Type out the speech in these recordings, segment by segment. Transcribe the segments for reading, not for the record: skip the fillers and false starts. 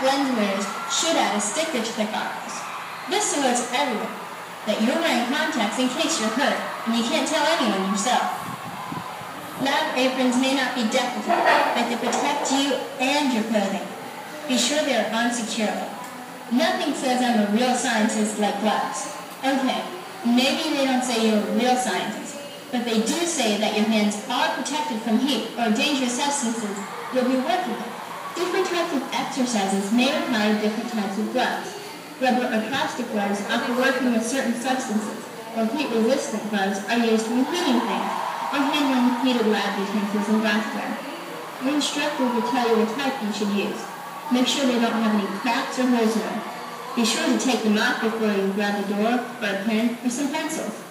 contact lens wearers should add a sticker to their goggles. This alerts everyone that you're wearing contacts in case you're hurt and you can't tell anyone yourself. Lab aprons may not be decorative, but they protect you and your clothing. Be sure they are on securely. Nothing says I'm a real scientist like gloves. Okay, maybe they don't say you're a real scientist, but they do say that your hands are protected from heat or dangerous substances you'll be working with. Different types of exercises may require different types of gloves. Rubber or plastic gloves are for working with certain substances, while heat-resistant gloves are used for heating things or handling heated lab utensils and glassware. Your instructor will tell you what type you should use. Make sure they don't have any cracks or holes in them. Be sure to take them off before you grab a door or a pen or some pencils.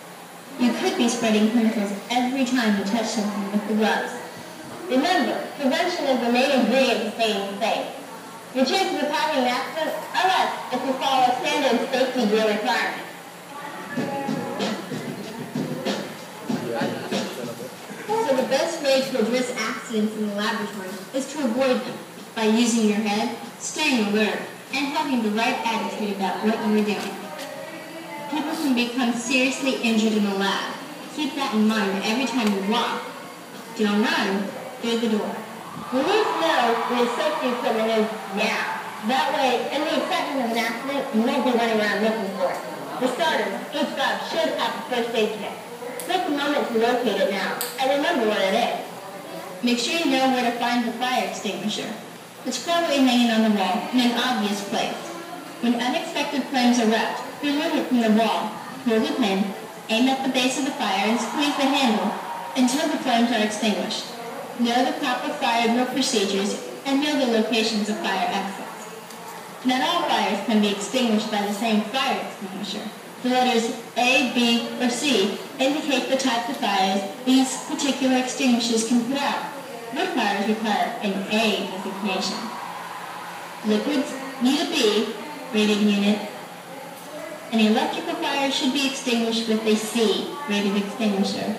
You could be spreading chemicals every time you touch something with the gloves. Remember, prevention is the main ingredient to staying safe. Your chances of having an accident are less if you follow a standard safety drill requirement. So the best way to address accidents in the laboratory is to avoid them by using your head, staying alert, and having the right attitude about what you are doing. People can become seriously injured in the lab. Keep that in mind every time you walk. Don't run through the door. You need to know where your safety equipment is now. That way, in the event of an accident, you won't be running around looking for it. For starters, each lab should have a first aid kit. Take a moment to locate it now, and remember what it is. Make sure you know where to find the fire extinguisher. It's probably hanging on the wall in an obvious place. When unexpected flames erupt, remove it from the wall, hold a pin, aim at the base of the fire, and squeeze the handle until the flames are extinguished. Know the proper fire drill procedures and know the locations of fire exits. Not all fires can be extinguished by the same fire extinguisher. The letters A, B, or C indicate the types of fires these particular extinguishers can put out. Wood fires require an A designation. Liquids need a B rated unit. An electrical fire should be extinguished with a C rated extinguisher.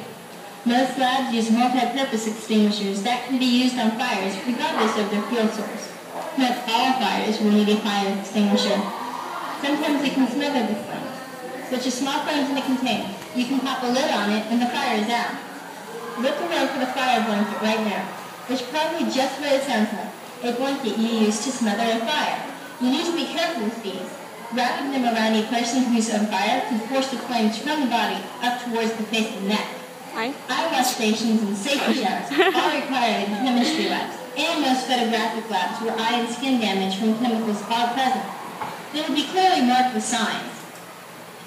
Most labs use multi-purpose extinguishers that can be used on fires regardless of their fuel source. Not all fires will need a fire extinguisher. Sometimes they can smother the flames. Such as small flames in a container. You can pop a lid on it and the fire is out. Look around for the fire blanket right now. It's probably just what it sounds like, a blanket you use to smother a fire. You need to be careful with these. Wrapping them around a person who's on fire can force the flames from the body up towards the face and neck. Eye wash stations and safety showers are required in chemistry labs and most photographic labs where eye and skin damage from chemicals are present. They will be clearly marked with signs.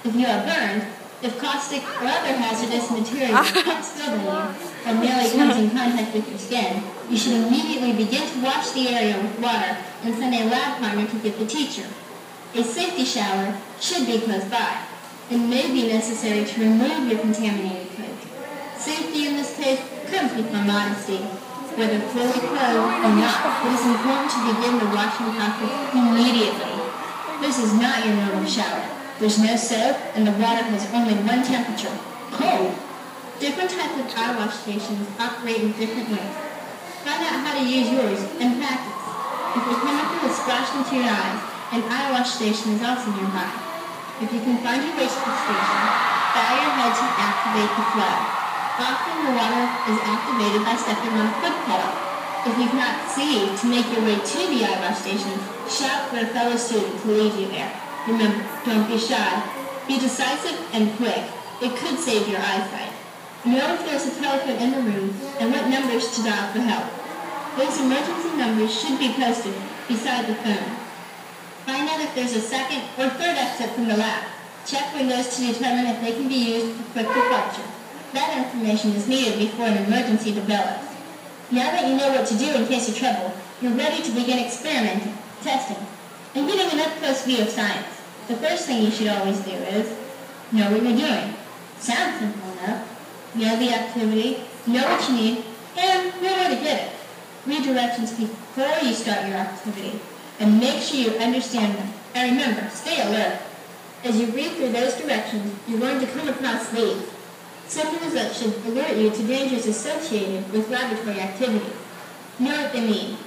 If you are burned, if caustic or other hazardous materials are spilled on you or merely comes in contact with your skin, you should immediately begin to wash the area with water and send a lab partner to get the teacher. A safety shower should be close by. It may be necessary to remove your contaminated clothes. Safety in this case comes with my modesty. Whether fully clothed or not, it is important to begin the washing process immediately. This is not your normal shower. There's no soap, and the water has only one temperature, cold. Different types of eye wash stations operate in different ways. Find out how to use yours and practice. If a chemical is splashed into your eyes, an eye wash station is also nearby. If you can find your way to the station, bow your head to activate the flow. Often the water is activated by stepping on a foot pedal. If you cannot see to make your way to the eye wash station, shout for a fellow student to lead you there. Remember, don't be shy. Be decisive and quick. It could save your eyesight. Know if there's a telephone in the room and what numbers to dial for help. Those emergency numbers should be posted beside the phone. Find out if there's a second or third exit from the lab. Check windows to determine if they can be used for quick departure. That information is needed before an emergency develops. Now that you know what to do in case of trouble, you're ready to begin experimenting, testing, and getting an up-close view of science. The first thing you should always do is know what you're doing. Sounds simple enough. Know the activity, know what you need, and know where to get it. Read directions before you start your activity, and make sure you understand them. And remember, stay alert. As you read through those directions, you're going to come across these. Symbols that should alert you to dangers associated with laboratory activities. Know what they mean.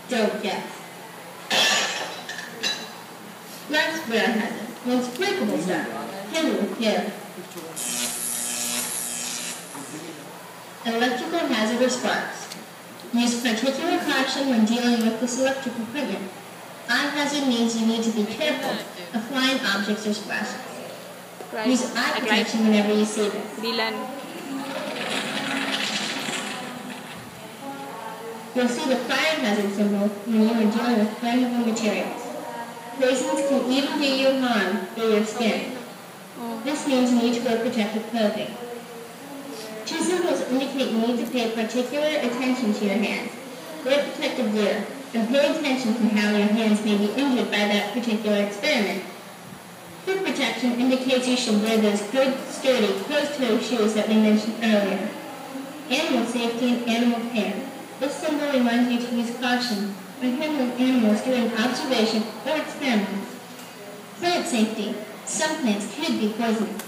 Don't guess. Glass flare hazard. Most breakable stuff. Handle here. Electrical hazard or sparks. Use particular caution when dealing with this electrical equipment. Eye hazard means you need to be careful of flying objects or splashes. Use eye protection whenever you see this. You'll see the fire hazard symbol when you are dealing with flammable materials. Resins can even do you harm through your skin. This means you need to wear protective clothing. Two symbols indicate you need to pay particular attention to your hands. Wear protective gear and pay attention to how your hands may be injured by that particular experiment. Foot protection indicates you should wear those good, sturdy, closed-toe shoes that we mentioned earlier. Animal safety and animal care. This symbol reminds you to use caution when handling animals during observation or experiments. Plant safety. Some plants could be poisonous.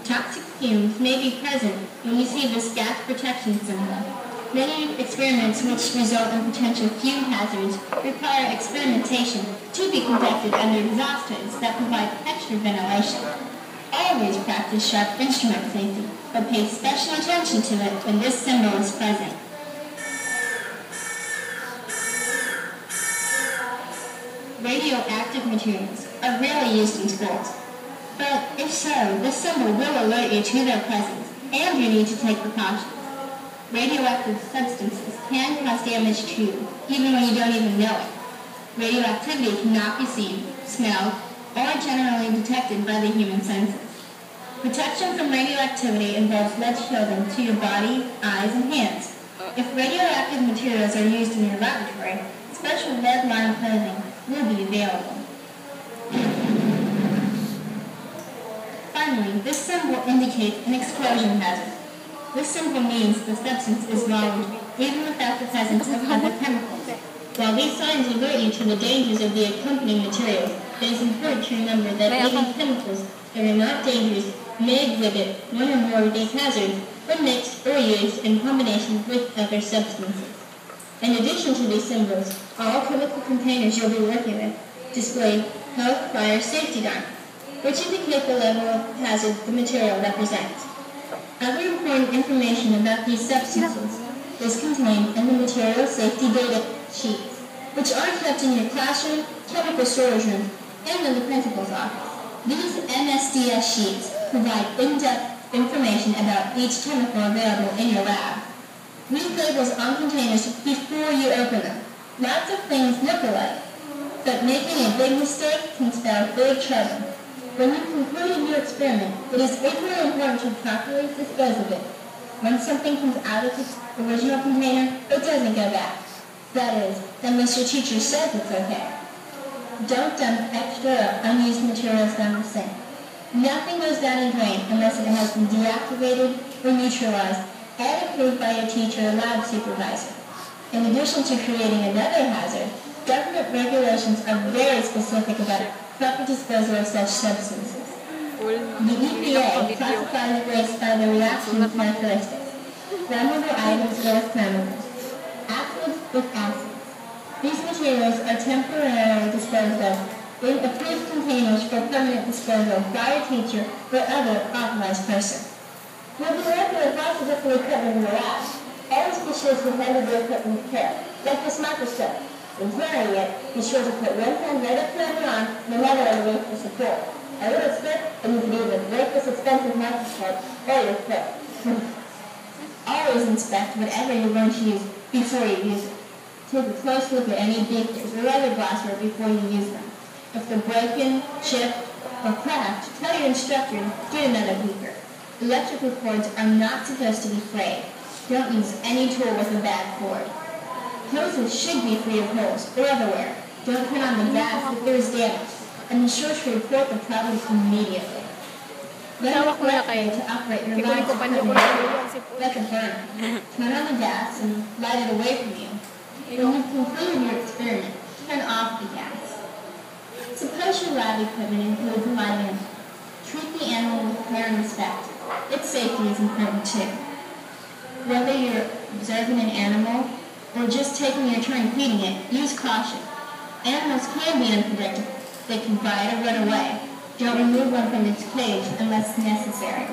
Toxic fumes may be present when you see this gas protection symbol. Many experiments which result in potential fume hazards require experimentation to be conducted under exhaust hoods that provide extra ventilation. Always practice sharp instrument safety, but pay special attention to it when this symbol is present. Radioactive materials are rarely used in schools, but if so, this symbol will alert you to their presence, and you need to take precautions. Radioactive substances can cause damage to you, even when you don't even know it. Radioactivity cannot be seen, smelled, or generally detected by the human senses. Protection from radioactivity involves lead shielding to your body, eyes, and hands. If radioactive materials are used in your laboratory, special lead-lined clothing will be available. Finally, this symbol indicates an explosion hazard. This symbol means the substance is volatile, even without the presence of other chemicals. While these signs alert you to the dangers of the accompanying materials, it is important to remember that even chemicals that are not dangerous may exhibit one or more of these hazards when mixed or used in combination with other substances. In addition to these symbols, all chemical containers you'll be working with display health fire safety diamonds, which indicate the level of hazard the material represents. Other important information about these substances is contained in the material safety data sheets, which are kept in your classroom, chemical storage room, and in the principal's office. These MSDS sheets provide in-depth information about each chemical available in your lab. Read labels on containers before you open them. Lots of things look alike, but making a big mistake can spell big trouble. When you conclude your experiment, it is equally important to properly dispose of it. When something comes out of its original container, it doesn't go back. That is, unless your teacher says it's okay. Don't dump extra or unused materials down the sink. Nothing goes down a drain unless it has been deactivated or neutralized and approved by your teacher or lab supervisor. In addition to creating another hazard, government regulations are very specific about proper disposal of such substances. The EPA classifies waste by the reaction characteristics. Flammable items go with flammables. Acids with acids. These materials are temporarily disposed of in approved containers for permanent disposal by a teacher or other authorized person. You'll be working with lots of different equipment in the lab. Always be sure to handle the equipment with care, like this microscope. When carrying it, be sure to put one hand right up to the arm and another underneath for support. A little slip and you can either break this expensive microscope or your foot. Always inspect whatever you're going to use before you use it. Take a close look at any beakers or other glassware before you use them. If they're broken, chipped, or cracked, tell your instructor to get another beaker. Electrical cords are not supposed to be frayed. Don't use any tool with a bad cord. Hoses should be free of holes or other wear. Don't turn on the gas if there is damage, and be sure to report the problem immediately. Learn the correct way to operate your lights equipment. Let it burn. Turn on the gas and light it away from you. When you've concluded your experiment, turn off the gas. Suppose your lab equipment includes lighting. Treat the animal with care and respect. Its safety is important too. Whether you're observing an animal or just taking your turn feeding it, use caution. Animals can be unpredictable. They can bite or run away. Don't remove one from its cage unless necessary.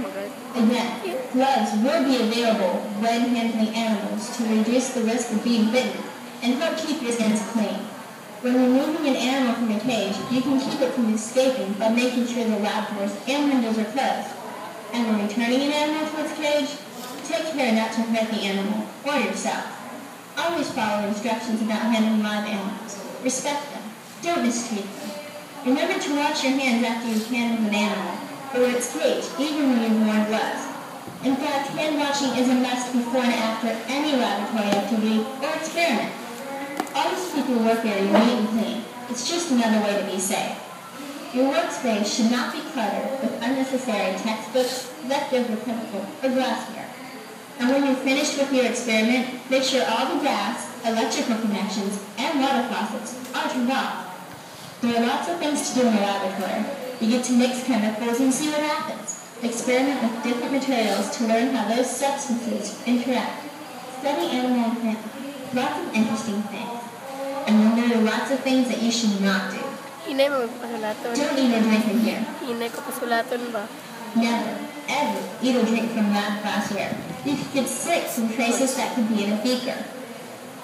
Again, gloves will be available when handling animals to reduce the risk of being bitten and help keep your hands clean. When removing an animal from a cage, you can keep it from escaping by making sure the lab doors and windows are closed. And when returning an animal to its cage, take care not to hurt the animal or yourself. Always follow instructions about handling live animals. Respect them. Don't mistreat them. Remember to wash your hands after you've handled an animal or its cage, even when you've worn gloves. In fact, hand washing is a must before and after any laboratory activity or experiment. Always keep your work area neat and clean. It's just another way to be safe. Your workspace should not be cluttered with unnecessary textbooks, leftover chemical, or glassware. And when you're finished with your experiment, make sure all the gas, electrical connections, and water faucets are turned off. There are lots of things to do in a laboratory. You get to mix chemicals and see what happens. Experiment with different materials to learn how those substances interact. Study animal and plant life. Lots of interesting things. And then there are lots of things that you should not do. Hinay mo magpasulaton. Don't eat or drink in here. Hinay ko pasulaton ba? Never, ever eat or drink from lab glassware. You could get sick from traces that could be in a beaker.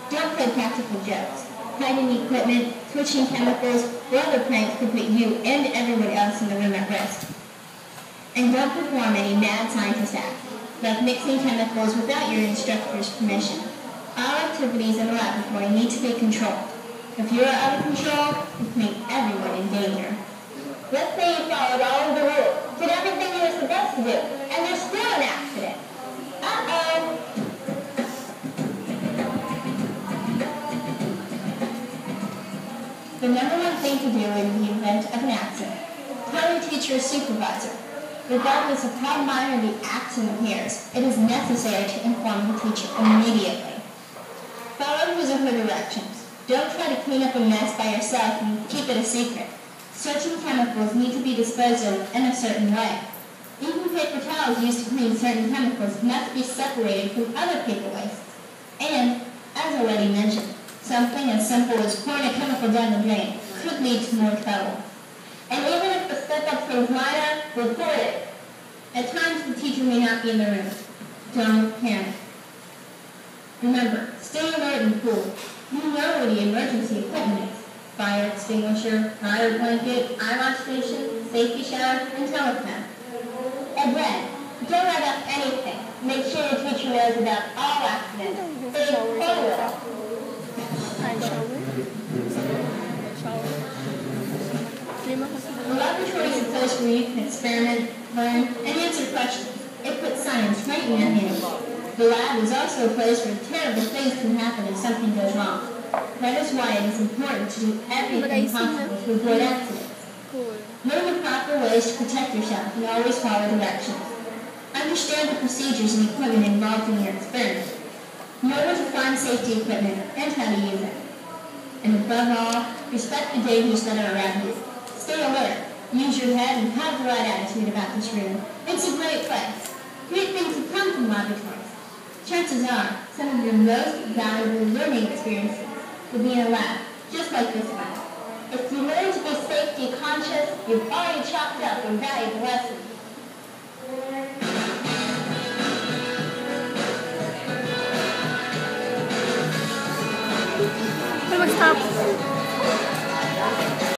Don't play practical jokes. Hiding equipment, switching chemicals, or other pranks could put you and everyone else in the room at risk. And don't perform any mad scientist acts, like mixing chemicals without your instructor's permission. All activities in the laboratory need to be controlled. If you are out of control, you put everyone in danger. Let's say you followed all of the rules, did everything you were supposed to do, and there's still an accident. Uh-oh! The number one thing to do in the event of an accident, tell your teacher or supervisor. Regardless of how minor the accident appears, it is necessary to inform the teacher immediately. Follow the directions. Don't try to clean up a mess by yourself and keep it a secret. Certain chemicals need to be disposed of in a certain way. Even paper towels used to clean certain chemicals must be separated from other paper wastes. And, as already mentioned, something as simple as pouring a chemical down the drain could lead to more trouble. And even if the slip-up seems minor, report it. At times, the teacher may not be in the room. Don't panic. Remember, stay alert and cool. You know what the emergency equipment is. Fire extinguisher, fire blanket, eyelash station, safety shower, and telephone. Again, don't write up anything. Make sure your teacher knows about all accidents. They will. The laboratory is a place where you can experiment, learn, and answer questions. It puts science right in your hands. The lab is also a place where terrible things can happen if something goes wrong. That is why it is important to do everything possible to avoid accidents. Learn the proper ways to protect yourself and always follow directions. Understand the procedures and equipment involved in your experiment. Know where to find safety equipment and how to use it. And above all, respect the dangers that are around you. Stay alert, use your head, and have the right attitude about this room. It's a great place. Great things have come from laboratories. Chances are, some of your most valuable learning experiences will be in a lab, just like this one. If you learn to be safety conscious, you've already chalked up a valuable lesson. Stop.